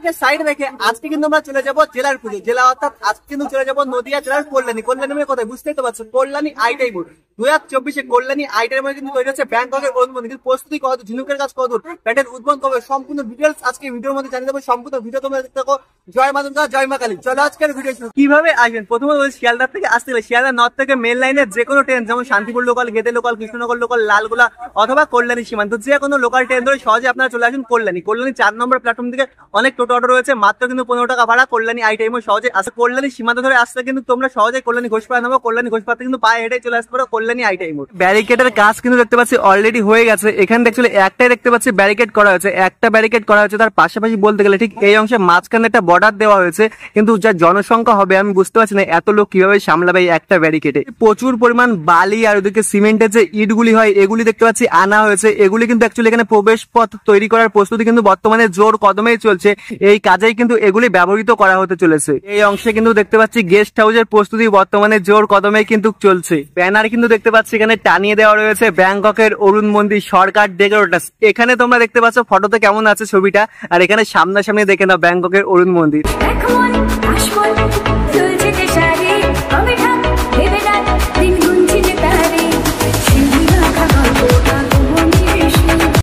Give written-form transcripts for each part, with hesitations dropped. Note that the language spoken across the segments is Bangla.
ব্যাপারটাকে সাইড রেখে আজকে কিন্তু আমরা চলে যাবো জেলার পুজো। জেলা অর্থাৎ আজকে কিন্তু চলে যাবো নদিয়া জেলার কল্যাণী। কল্যাণী মানে কোথায় বুঝতেই তো পারছো, কল্যাণী আইটাই মোড়। 2024 কল্যাণী আইটার মধ্যে কিন্তু তৈরি হচ্ছে ব্যাংককের উদ্বোধন। কিন্তু প্রস্তুতি কত, ঝিনুকের কাজ কত, প্যান্ডেল উদ্বোধন কবে, সম্পূর্ণ ডিটেলস আজকে ভিডিওর মধ্যে জানিয়ে দেবো। সম্পূর্ণ ভিডিও তোমরা দেখতে থাকো। জয় মা দুর্গা, জয় মা কালী। চলো আজকের ভিডিও কিভাবে আসবেন। প্রথমত শিয়ালদার থেকে আসতে গেলে শিয়ালদা নর্থ থেকে মেন লাইনের যে কোনো ট্রেন, যেমন Shantipur local, Gede local, Krishnanagar local, Lalgola অথবা কল্যাণী সীমান্ত, যে কোনো লোকাল ট্রেন ধরে সহজে আপনারা চলে আসুন কল্যাণী। কল্যাণী 4 নম্বর প্ল্যাটফর্ম থেকে অনেক টোটো অটো রয়েছে, মাত্র কিন্তু 15 টাকা ভাড়া। কল্যাণী আই টাইমে সহজে আসে। কল্যাণী সীমান্ত ধরে আসতে কিন্তু তোমরা সহজে কল্যাণী ঘোষপাড়া নামো। কল্যাণী ঘোষপাড়া কিন্তু পায়ে হেঁটে চলে আসতে পারো কল্যাণী আই টাইম। ব্যারিকেডের কাজ কিন্তু দেখতে পাচ্ছি অলরেডি হয়ে গেছে। এখানে অ্যাকচুয়ালি একটাই দেখতে পাচ্ছি ব্যারিকেড করা হয়েছে, একটা ব্যারিকেড করা হয়েছে। তার পাশাপাশি বলতে গেলে ঠিক এই অংশে মাঝখানে একটা বর্ডার দেওয়া হয়েছে, কিন্তু যা জনসংখ্যা হবে আমি বুঝতে পারছি না এত লোক কিভাবে সামলাবে এই একটা ব্যারিকেডে। প্রচুর পরিমাণ বালি আর ওদিকে সিমেন্টের যে ইটগুলি হয় এগুলি দেখতে পাচ্ছি আনা হয়েছে। এগুলি কিন্তু অ্যাকচুয়ালি এখানে প্রবেশ পথ তৈরি করার প্রস্তুতি কিন্তু বর্তমানে জোর কদমেই চলছে। এই কাজেই কিন্তু এগুলি ব্যবহৃত করা হতে চলেছে। এই অংশে কিন্তু দেখতে পাচ্ছি গেস্ট হাউসের প্রস্তুতি বর্তমানে জোর কদমেই কিন্তু চলছে। ব্যানার কিন্তু দেখতে পাচ্ছি এখানে টানিয়ে দেওয়া রয়েছে ব্যাংককের অরুণ মন্দির সরকার ডেকোরেটার্স। এখানে তোমরা দেখতে পাচ্ছ ফটোতে কেমন আছে ছবিটা, আর এখানে সামনাসামনি দেখে নাও ব্যাংককের অরুণ মন্দির।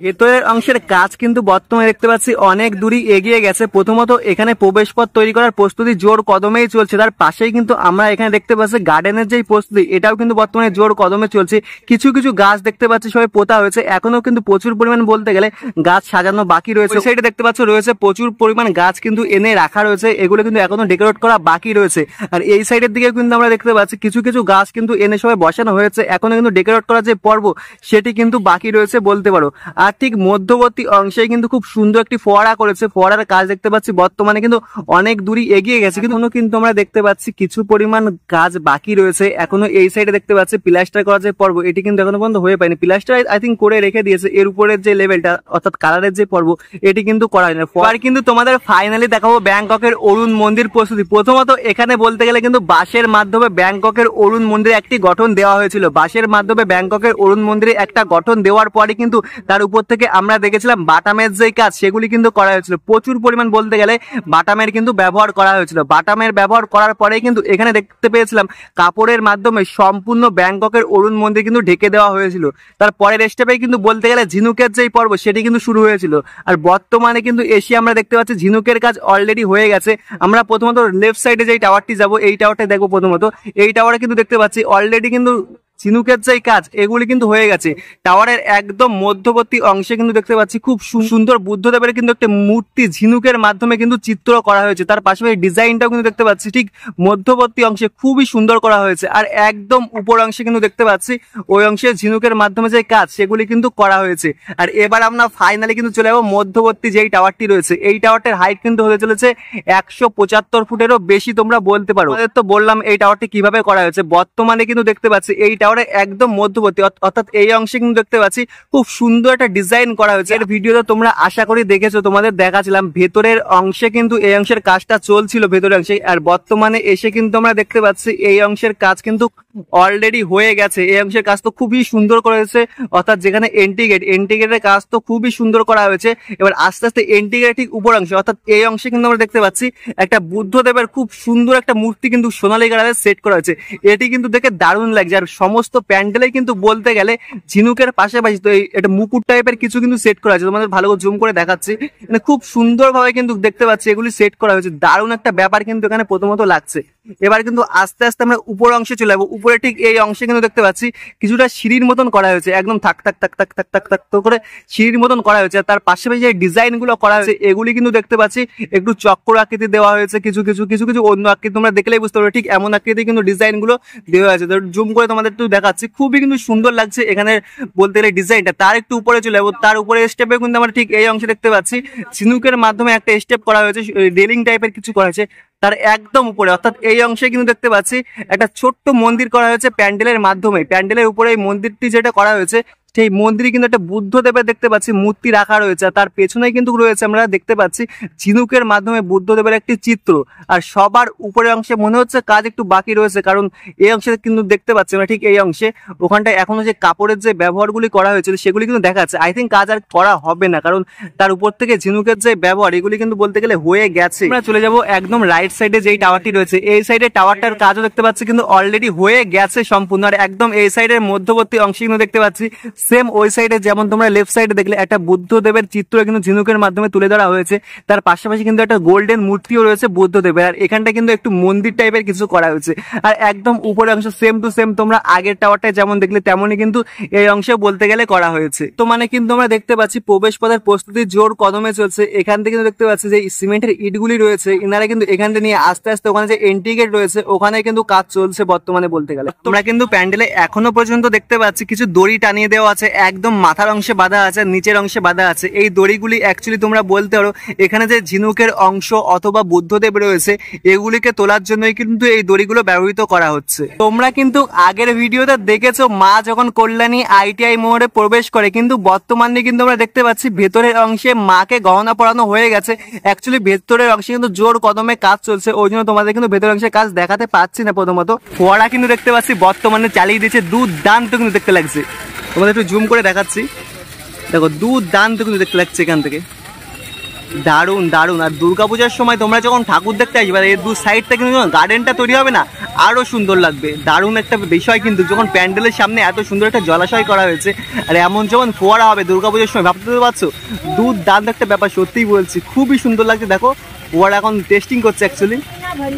ভেতরের অংশের কাজ কিন্তু বর্তমানে দেখতে পাচ্ছি অনেক দূরই এগিয়ে গেছে। প্রথমত এখানে প্রবেশ পথ তৈরি করার প্রস্তুতি জোর কদমেই চলছে। তার পাশেই কিন্তু আমরা এখানে দেখতে পাচ্ছি গার্ডেনের যে প্রস্তুতি, এটাও কিন্তু বর্তমানে জোর কদমে চলছে। কিছু কিছু গাছ দেখতে পাচ্ছি সবাই পোতা হয়েছে, এখনো কিন্তু প্রচুর পরিমাণ বলতে গেলে গাছ সাজানো বাকি রয়েছে। সাইডে দেখতে পাচ্ছ রয়েছে প্রচুর পরিমাণ গাছ কিন্তু এনে রাখা রয়েছে, এগুলো কিন্তু এখনো ডেকোরেট করা বাকি রয়েছে। আর এই সাইডের দিকে কিন্তু আমরা দেখতে পাচ্ছি কিছু কিছু গাছ কিন্তু এনে সবাই বসানো হয়েছে, এখনো কিন্তু ডেকোরেট করার যে পর্ব সেটি কিন্তু বাকি রয়েছে বলতে পারো। আর ঠিক মধ্যবর্তী অংশে কিন্তু খুব সুন্দর একটি ফোয়ারা করেছে, ফোয়ারার কাজ দেখতে পাচ্ছি বর্তমানে কিন্তু অনেক দূরই এগিয়ে গেছে, কিন্তু আমরা দেখতে পাচ্ছি কিছু পরিমাণ কাজ বাকি রয়েছে এখনো। এই সাইডে দেখতে পাচ্ছি প্লাস্টার করার যে পর্ব এটি কিন্তু এখনো পর্যন্ত হয়ে পায়নি। প্লাস্টার আই থিঙ্ক করে রেখে দিয়েছে, এর উপরের যে লেভেলটা অর্থাৎ কালারের যে পর্ব এটি কিন্তু করা হয়নি। এবার কিন্তু তোমাদের ফাইনালি দেখাবো ব্যাংককের অরুণ মন্দির প্রস্তুতি। প্রথমত এখানে বলতে গেলে কিন্তু বাঁশের মাধ্যমে ব্যাংককের অরুণ মন্দিরে একটি গঠন দেওয়া হয়েছিল। বাঁশের মাধ্যমে ব্যাংককের অরুণ মন্দিরে একটা গঠন দেওয়ার পরে কিন্তু তার উপর থেকে আমরা দেখেছিলাম বাটামের যে কাজ সেগুলি কিন্তু করা হয়েছিল। প্রচুর পরিমাণ বলতে গেলে বাটামের কিন্তু ব্যবহার করা হয়েছিল। বাটামের ব্যবহার করার পরেই কিন্তু এখানে দেখতে পেয়েছিলাম কাপড়ের মাধ্যমে সম্পূর্ণ ব্যাংককের অরুণ মন্দির কিন্তু ঢেকে দেওয়া হয়েছিল। তার পরের স্টেপে কিন্তু বলতে গেলে ঝিনুকের যেই পর্ব সেটি কিন্তু শুরু হয়েছিল। আর বর্তমানে কিন্তু এসে আমরা দেখতে পাচ্ছি ঝিনুকের কাজ অলরেডি হয়ে গেছে। আমরা প্রথমত লেফট সাইডে যেই টাওয়ারটি যাবো এই টাওয়ারটা দেখবো। প্রথমত এই টাওয়ারে কিন্তু দেখতে পাচ্ছি অলরেডি কিন্তু ঝিনুকের যে কাজ এগুলি কিন্তু হয়ে গেছে। টাওয়ারের একদম মধ্যবর্তী অংশে কিন্তু দেখতে পাচ্ছি খুব সুন্দর বুদ্ধদেবের কিন্তু একটা মূর্তি ঝিনুকের মাধ্যমে কিন্তু চিত্র করা হয়েছে। তার পাশাপাশি ডিজাইনটাও কিন্তু দেখতে পাচ্ছি ঠিক মধ্যবর্তী অংশে খুবই সুন্দর করা হয়েছে। আর একদম উপর অংশে কিন্তু দেখতে পাচ্ছি ওই অংশে ঝিনুকের মাধ্যমে যে কাজ সেগুলি কিন্তু করা হয়েছে। আর এবার আমরা ফাইনালি কিন্তু চলে যাবো মধ্যবর্তী যেই টাওয়ারটি রয়েছে। এই টাওয়ারটির হাইট কিন্তু হতে চলেছে 175 ফুটেরও বেশি তোমরা বলতে পারো। তো বললাম এই টাওয়ারটি কিভাবে করা হয়েছে। বর্তমানে কিন্তু দেখতে পাচ্ছি এই একদম মধ্যবর্তী অর্থাৎ এই অংশে কিন্তু দেখতে পাচ্ছি খুব সুন্দর একটা ডিজাইন করা হয়েছে। এর ভিডিওতে তোমরা আশা করি দেখেছো, তোমাদের দেখাছিলাম ভেতরের অংশে কিন্তু এই অংশের কাজটা চলছিল ভেতরের অংশে। আর বর্তমানে এসে কিন্তু আমরা দেখতে পাচ্ছি এই অংশের কাজ কিন্তু অলরেডি হয়ে গেছে। এই অংশের কাজ তো খুবই সুন্দর করা হয়েছে, অর্থাৎ যেখানে এন্ট্রিগেটের কাজ তো খুবই সুন্দর করা হয়েছে। এবার আস্তে আস্তে এন্ট্রিগেট ঠিক উপর অংশে অর্থাৎ এই অংশে কিন্তু আমরা দেখতে পাচ্ছি একটা বুদ্ধদেবের খুব সুন্দর একটা মূর্তি কিন্তু সোনালী কালারের সেট করা হয়েছে। এটি কিন্তু দেখে দারুণ লাগছে। আর সমস্ত প্যান্ডেলে কিন্তু বলতে গেলে ঝিনুকের পাশাপাশি তো এটা মুকুট টাইপের কিছু কিন্তু সেট করা আছে। তোমাদের ভালো করে জুম করে দেখাচ্ছি, মানে খুব সুন্দর ভাবে কিন্তু দেখতে পাচ্ছি এগুলি সেট করা হয়েছে। দারুণ একটা ব্যাপার কিন্তু এখানে প্রথমত লাগছে। এবার কিন্তু আস্তে আস্তে আমরা উপর অংশে চলে যাবো। উপরে ঠিক এই অংশে কিন্তু দেখতে পাচ্ছি কিছুটা সিঁড়ির মতন করা হয়েছে, একদম থাক থাক থাক থাক থাক থাক থাক করে সিঁড়ির মতন করা হয়েছে। তার পাশাপাশি যে ডিজাইন গুলো করা হয়েছে এগুলি কিন্তু দেখতে পাচ্ছি একটু চক্র আকৃতি দেওয়া হয়েছে, কিছু কিছু কিছু কিছু অন্য আকৃতি তোমরা দেখলেই বুঝতে পারবে। ঠিক এমন আকৃতি কিন্তু ডিজাইন গুলো দেওয়া হয়েছে। জুম করে তোমাদের একটু দেখাচ্ছি, খুবই কিন্তু সুন্দর লাগছে এখানে বলতে গেলে ডিজাইনটা। তার একটু উপরে চলে যাবো, তার উপরে স্টেপে কিন্তু আমরা ঠিক এই অংশে দেখতে পাচ্ছি ঝিনুকের মাধ্যমে একটা স্টেপ করা হয়েছে, রেলিং টাইপের কিছু করা হয়েছে। তার একদম উপরে অর্থাৎ এই অংশে কিন্তু দেখতে পাচ্ছি একটা ছোট্ট মন্দির করা হয়েছে প্যান্ডেলের মাধ্যমে। প্যান্ডেলের উপরে এই মন্দিরটি যেটা করা হয়েছে সেই মন্দিরে কিন্তু একটা বুদ্ধদেবের দেখতে পাচ্ছি মূর্তি রাখা রয়েছে, আর তার পেছনেই কিন্তু রয়েছে আমরা দেখতে পাচ্ছি ঝিনুকের মাধ্যমে বুদ্ধদেবের একটি চিত্র। আর সবার উপরের অংশে মনে হচ্ছে কাজ একটু বাকি রয়েছে, কারণ এই অংশে কিন্তু দেখতে পাচ্ছি আমরা ঠিক এই অংশে ওখানটায় এখনো যে কাপড়ের যে ব্যবহারগুলি করা হয়েছিল সেগুলি কিন্তু দেখা যাচ্ছে। আই থিঙ্ক কাজ আর করা হবে না, কারণ তার উপর থেকে ঝিনুকের যে ব্যবহার এগুলি কিন্তু বলতে গেলে হয়ে গেছে। আমরা চলে যাব একদম রাইট সাইডে যেই টাওয়ারটি রয়েছে, এই সাইডে টাওয়ারটার কাজও দেখতে পাচ্ছি কিন্তু অলরেডি হয়ে গেছে সম্পূর্ণ। আর একদম এই সাইডের মধ্যবর্তী অংশে কিন্তু দেখতে পাচ্ছি সেম ওই সাইডে যেমন তোমরা লেফট সাইডে দেখলে একটা বুদ্ধদেবের চিত্র কিন্তু ঝিনুকের মাধ্যমে তুলে ধরা হয়েছে, তার পাশাপাশি কিন্তু একটা গোল্ডেন মূর্তিও রয়েছে বুদ্ধদেবের। আর এখানটা কিন্তু একটু মন্দির টাইপের কিছু করা হয়েছে। আর একদম উপরের অংশ সেম টু সেম তোমরা আগের টাওয়ারটায় যেমন দেখলে তেমনই কিন্তু এই অংশে বলতে গেলে করা হয়েছে। তো মানে কিন্তু আমরা দেখতে পাচ্ছি প্রবেশ পথের প্রস্তুতি জোর কদমে চলছে। এখান থেকে কিন্তু দেখতে পাচ্ছি যে সিমেন্টের ইটগুলি রয়েছে, এনারা কিন্তু এখান থেকে নিয়ে আস্তে আস্তে ওখানে যে এন্ট্রি গেট রয়েছে ওখানে কিন্তু কাজ চলছে বর্তমানে বলতে গেলে। তোমরা কিন্তু প্যান্ডেলে এখনো পর্যন্ত দেখতে পাচ্ছি কিছু দড়ি টানিয়ে দেওয়া আছে, একদম মাথার অংশে বাঁধা আছে, নিচের অংশে বাঁধা আছে। এই দড়িগুলি অ্যাকচুয়ালি তোমরা বলতে পারো এখানে যে ঝিনুকের অংশ অথবা বুদ্ধদেব রয়েছে এগুলিকে তোলার জন্যই কিন্তু এই দড়িগুলো ব্যবহৃত করা হচ্ছে। তোমরা কিন্তু আগের ভিডিওতে দেখেছো মা যখন কল্যাণী ITI মোড়ে প্রবেশ করে, কিন্তু বর্তমানে কিন্তু আমরা দেখতে পাচ্ছি ভেতরের অংশে মাকে গহনা পরানো হয়ে গেছে। অ্যাকচুয়ালি ভেতরের অংশে কিন্তু জোর কদমে কাজ চলছে, ওই জন্য তোমাদের কিন্তু ভেতরের অংশে কাজ দেখাতে পাচ্ছি না। প্রথমত ফোয়ারা কিন্তু দেখতে পাচ্ছি বর্তমানে চালিয়ে দিয়েছে, দুর্দান্ত কিন্তু দেখতে লাগছে। তোমাদের একটু জুম করে দেখাচ্ছি, দেখো দুর্দান্ত কিন্তু দেখতে লাগছে এখান থেকে, দারুণ দারুণ। আর দুর্গাপূজার সময় তোমরা যখন ঠাকুর দেখতে আসবে এই দু সাইডটা কিন্তু গার্ডেনটা তৈরি হবে না, আরো সুন্দর লাগবে। দারুণ একটা বিষয় কিন্তু যখন প্যান্ডেলের সামনে এত সুন্দর একটা জলাশয় করা হয়েছে আর এমন যখন ফোয়ারা হবে দুর্গাপূজার সময়, ভাবতে পারছো দুর্দান্ত একটা ব্যাপার। সত্যিই বলছি খুবই সুন্দর লাগছে। দেখো ফোয়ারা এখন টেস্টিং করছে, অ্যাকচুয়ালি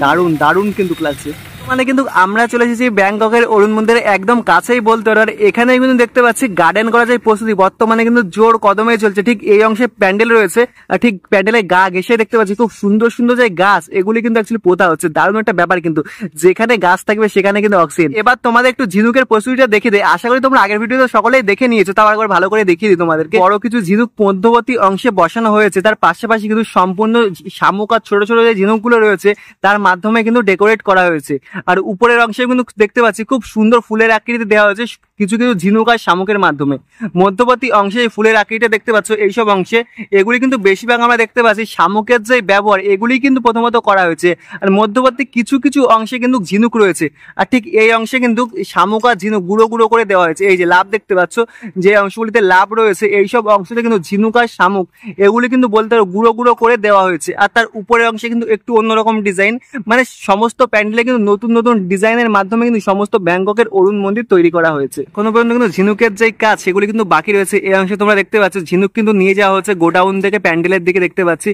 দারুণ দারুণ কিন্তু লাগছে। মানে কিন্তু আমরা চলে এসেছি ব্যাংককের অরুণ মন্দিরের একদম কাছেই বলতে পারো। আর এখানে কিন্তু দেখতে পাচ্ছি গার্ডেন করা যায় প্রস্তুতি বর্তমানে কিন্তু জোর কদমে চলছে। ঠিক এই অংশে প্যান্ডেল রয়েছে, আর ঠিক প্যান্ডেলের গা ঘেসে দেখতে পাচ্ছি খুব সুন্দর সুন্দর যে গাছ এগুলি কিন্তু অ্যাকচুয়ালি পোতা হচ্ছে। দারুণ একটা ব্যাপার কিন্তু, যেখানে গাছ থাকবে সেখানে কিন্তু অক্সিজেন। এবার তোমাদের একটু ঝিনুকের প্রস্তুতিটা দেখে দেয়, আশা করি তোমরা আগের ভিডিওতে সকলেই দেখে নিয়েছো, তাও একবার ভালো করে দেখিয়ে দিই তোমাদেরকে। বড় কিছু ঝিনুক মধ্যবর্তী অংশে বসানো হয়েছে, তার পাশাপাশি কিন্তু সম্পূর্ণ শামুক আর ছোট ছোট যে ঝিনুকগুলো রয়েছে তার মাধ্যমে কিন্তু ডেকোরেট করা হয়েছে। আর উপরের অংশে কিন্তু দেখতে পাচ্ছি খুব সুন্দর ফুলের আকৃতি দেওয়া হয়েছে কিছু কিছু ঝিনুক আর শামুকের মাধ্যমে। মধ্যবর্তী অংশে ফুলের আকৃতিটা দেখতে পাচ্ছ এইসব অংশে, এগুলি কিন্তু বেশিরভাগ আমরা দেখতে পাচ্ছি শামুকের যে ব্যবহার এগুলি কিন্তু প্রথমত করা হয়েছে। আর মধ্যবর্তী কিছু কিছু অংশে কিন্তু ঝিনুক রয়েছে, আর ঠিক এই অংশে কিন্তু শামুক আর ঝিনুক গুঁড়ো গুঁড়ো করে দেওয়া হয়েছে। এই যে লাভ দেখতে পাচ্ছ, যে অংশগুলিতে লাভ রয়েছে এইসব অংশতে কিন্তু ঝিনুক আর শামুক এগুলি কিন্তু বলতে গুঁড়ো গুঁড়ো করে দেওয়া হয়েছে। আর তার উপরের অংশে কিন্তু একটু অন্যরকম ডিজাইন, মানে সমস্ত প্যান্ডেলে কিন্তু নতুন নতুন ডিজাইনের মাধ্যমে কিন্তু সমস্ত ব্যাংককের অরুণ মন্দির তৈরি করা হয়েছে। কোনো পর্যন্ত কিন্তু ঝিনুকের যে কাজ সেগুলি কিন্তু বাকি রয়েছে। এই অংশে তোমরা দেখতে পাচ্ছ ঝিনুক কিন্তু নিয়ে যাওয়া হচ্ছে গোডাউন থেকে প্যান্ডেলের দিকে। দেখতে পাচ্ছি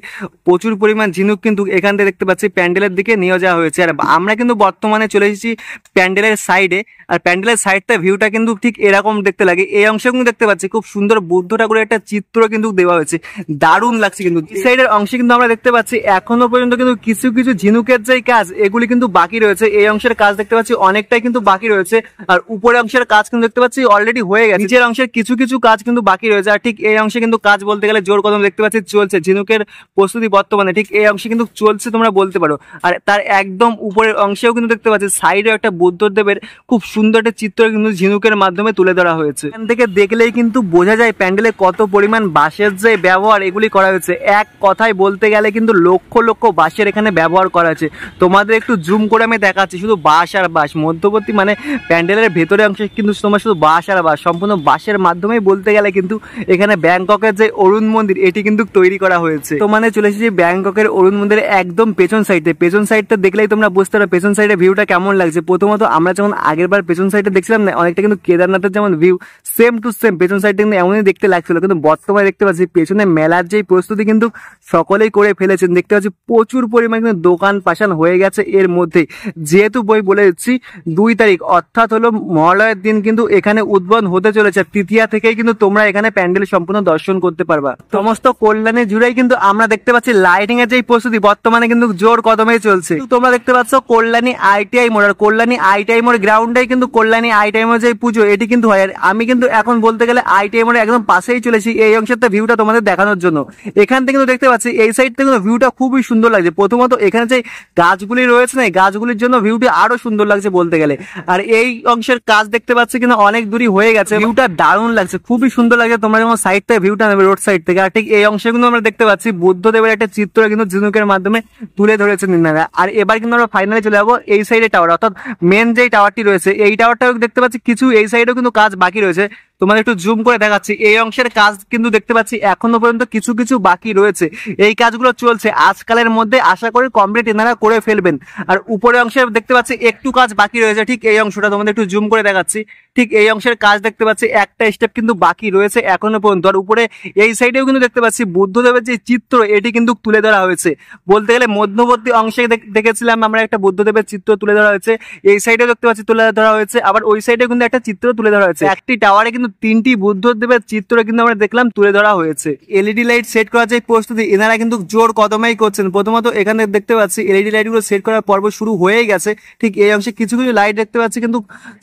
প্রচুর পরিমাণ ঝিনুক কিন্তু এখান থেকে দেখতে পাচ্ছি প্যান্ডেলের দিকে নিয়ে যাওয়া হয়েছে। আর আমরা কিন্তু বর্তমানে চলে এসেছি প্যান্ডেলের সাইডে, আর প্যান্ডেলের সাইডটা ভিউটা কিন্তু ঠিক এরকম দেখতে লাগে। এই অংশে কিন্তু দেখতে পাচ্ছি খুব সুন্দর বুদ্ধ ঠাকুরের একটা চিত্র কিন্তু দেওয়া হয়েছে, দারুণ লাগছে। কিন্তু এই সাইডের অংশে কিন্তু আমরা দেখতে পাচ্ছি এখনো পর্যন্ত কিন্তু কিছু কিছু ঝিনুকের যে কাজ এগুলি কিন্তু বাকি রয়েছে। এই অংশের কাজ দেখতে পাচ্ছি অনেকটাই কিন্তু বাকি রয়েছে, আর উপরের অংশের কাজ কিন্তু দেখতে পাচ্ছি অলরেডি হয়ে গেছে। নিচের অংশের কিছু কিছু কাজ কিন্তু বাকি রয়েছে। আর ঠিক এই অংশে কিন্তু কাজ বলতে গেলে জোর কদম দেখতে পাচ্ছি চলছে, ঝিনুকের প্রস্তুতি বর্তমানে ঠিক এই অংশে কিন্তু চলছে তোমরা বলতে পারো। আর তার একদম উপরের অংশেও কিন্তু দেখতে পাচ্ছি সাইডে একটা বুদ্ধদেবের খুব সুন্দর একটা চিত্র কিন্তু ঝিনুকের মাধ্যমে তুলে ধরা হয়েছে। এখান থেকে দেখলেই কিন্তু বোঝা যায় প্যান্ডেলে কত পরিমাণ বাঁশের যে ব্যবহার এগুলি করা হয়েছে। এক কথায় বলতে গেলে কিন্তু লক্ষ লক্ষ বাঁশের এখানে ব্যবহার করা হয়েছে। তোমাদের একটু জুম করে আমি দেখাচ্ছি, শুধু বাঁশ আর বাঁশ। মধ্যবর্তী মানে প্যান্ডেলের ভেতরে অংশে কিন্তু তোমার শুধু বাঁশ আর বাঁশ, সম্পূর্ণ বাঁশের মাধ্যমেই বলতে গেলে কিন্তু এখানে ব্যাংককের যে অরুণ মন্দির এটি কিন্তু তৈরি করা হয়েছে। তো মানে চলে এসেছি ব্যাংককের অরুণ মন্দিরের একদম পেছন সাইডে। পেছন সাইডটা দেখলেই তোমরা বুঝতে পারো পেছন সাইডে ভিউটা কেমন লাগছে। প্রথমত আমরা যখন আগের বার পেছন সাইডে দেখছিলাম না, অনেকটা কিন্তু কেদারনাথের যেমন ভিউ সেম টু সেম পেছন সাইডটা কিন্তু এমনই দেখতে লাগছিল। কিন্তু বর্তমানে দেখতে পাচ্ছি পেছনে মেলার যেই প্রস্তুতি কিন্তু সকলেই করে ফেলেছেন। দেখতে পাচ্ছি প্রচুর পরিমাণে কিন্তু দোকান পাশান হয়ে গেছে এর মধ্যে। যেহেতু বই বলে দিচ্ছি 2 তারিখ অর্থাৎ হলো মহালয়ের দিন কিন্তু এখানে উদ্বোধন হতে চলেছে। তৃতীয়া থেকেই কিন্তু তোমরা এখানে প্যান্ডেল সম্পূর্ণ দর্শন করতে পারবা। সমস্ত কল্যাণী জুড়েই কিন্তু আমরা দেখতে পাচ্ছি লাইটিং এর যে প্রস্তুতি বর্তমানে কিন্তু জোর কদমে চলছে। তোমরা দেখতে পাচ্ছ কল্যাণী ITI মোড়, আর কল্যাণী ITI মোড় গ্রাউন্ডে কিন্তু কল্যাণী ITI মোড় যে পুজো এটি কিন্তু হয়। আর আমি কিন্তু এখন বলতে গেলে ITI মোড়ে একদম পাশেই চলেছি এই অংশের ভিউটা তোমাদের দেখানোর জন্য। এখান থেকে কিন্তু দেখতে পাচ্ছি এই সাইড থেকে ভিউটা খুবই সুন্দর লাগছে। প্রথমত এখানে যে গাছগুলি রয়েছে না, এই গাছগুলির জন্য ভিউটি আরো সুন্দর লাগছে বলতে গেলে। আর এই অংশের কাজ দেখতে পাচ্ছি কিন্তু অনেক দূরই হয়ে গেছে। ভিউটা দারুণ লাগছে, খুবই সুন্দর লাগছে। তোমরা যখন সাইড থেকে ভিউটা নেবে রোড সাইড থেকে, আর ঠিক এই অংশে কিন্তু আমরা দেখতে পাচ্ছি বুদ্ধদেবের একটা চিত্র কিন্তু ঝিনুকের মাধ্যমে তুলে ধরেছেন ইনারা। আর এবার কিন্তু আমরা ফাইনালি চলে যাবো এই সাইডে টাওয়ার, অর্থাৎ মেন যে টাওয়ারটি রয়েছে এই টাওয়ারটাও দেখতে পাচ্ছি কিছু এই সাইডেও কিন্তু কাজ বাকি রয়েছে। তোমাদের একটু জুম করে দেখাচ্ছি, এই অংশের কাজ কিন্তু দেখতে পাচ্ছি এখনো পর্যন্ত কিছু কিছু বাকি রয়েছে। এই কাজগুলো চলছে, আজকালের মধ্যে আশা করি কমপ্লিট এনারা করে ফেলবেন। আর উপরের অংশে দেখতে পাচ্ছি একটু কাজ বাকি রয়েছে, ঠিক এই অংশটা তোমাদের একটু জুম করে দেখাচ্ছি। ঠিক এই অংশের কাজ দেখতে পাচ্ছি একটা স্টেপ কিন্তু বাকি রয়েছে এখনো পর্যন্ত। আর উপরে এই সাইডেও কিন্তু দেখতে পাচ্ছি বুদ্ধদেবের যে চিত্র এটি কিন্তু তুলে ধরা হয়েছে। বলতে গেলে মধ্যবর্তী অংশে দেখেছিলাম আমরা একটা বুদ্ধদেবের চিত্র তুলে ধরা হয়েছে, এই সাইডেও দেখতে পাচ্ছি তুলে ধরা হয়েছে, আবার ওই সাইডেও কিন্তু একটা চিত্র তুলে ধরা হয়েছে। একটি টাওয়ারে কিন্তু 3টি বুদ্ধদেবের চিত্র কিন্তু আমরা দেখলাম তুলে ধরা হয়েছে। এলইডি লাইট সেট করার যে প্রস্তুতি এনারা কিন্তু জোর কদমেই করছেন। প্রথমত এখানে দেখতে পাচ্ছি এলইডি লাইট গুলো সেট করার পর্ব শুরু হয়ে গেছে। ঠিক এই অংশে কিছু কিছু লাইট দেখতে পাচ্ছি কিন্তু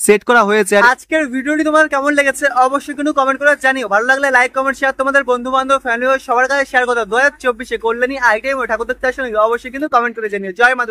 সেট করা হয়েছে। আজকের ভিডিওটি তোমাদের কেমন লেগেছে অবশ্যই কিন্তু কমেন্ট করে জানিও। ভালো লাগলে লাইক কমেন্ট শেয়ার তোমাদের বন্ধু বান্ধব ফ্যামিলি সবার কাছে শেয়ার করো। 2024 কল্যাণী আইটিআই ঠাকুর দেখতে আসলে অবশ্যই কিন্তু কমেন্ট করে জানিও। জয় মা দুর্গা।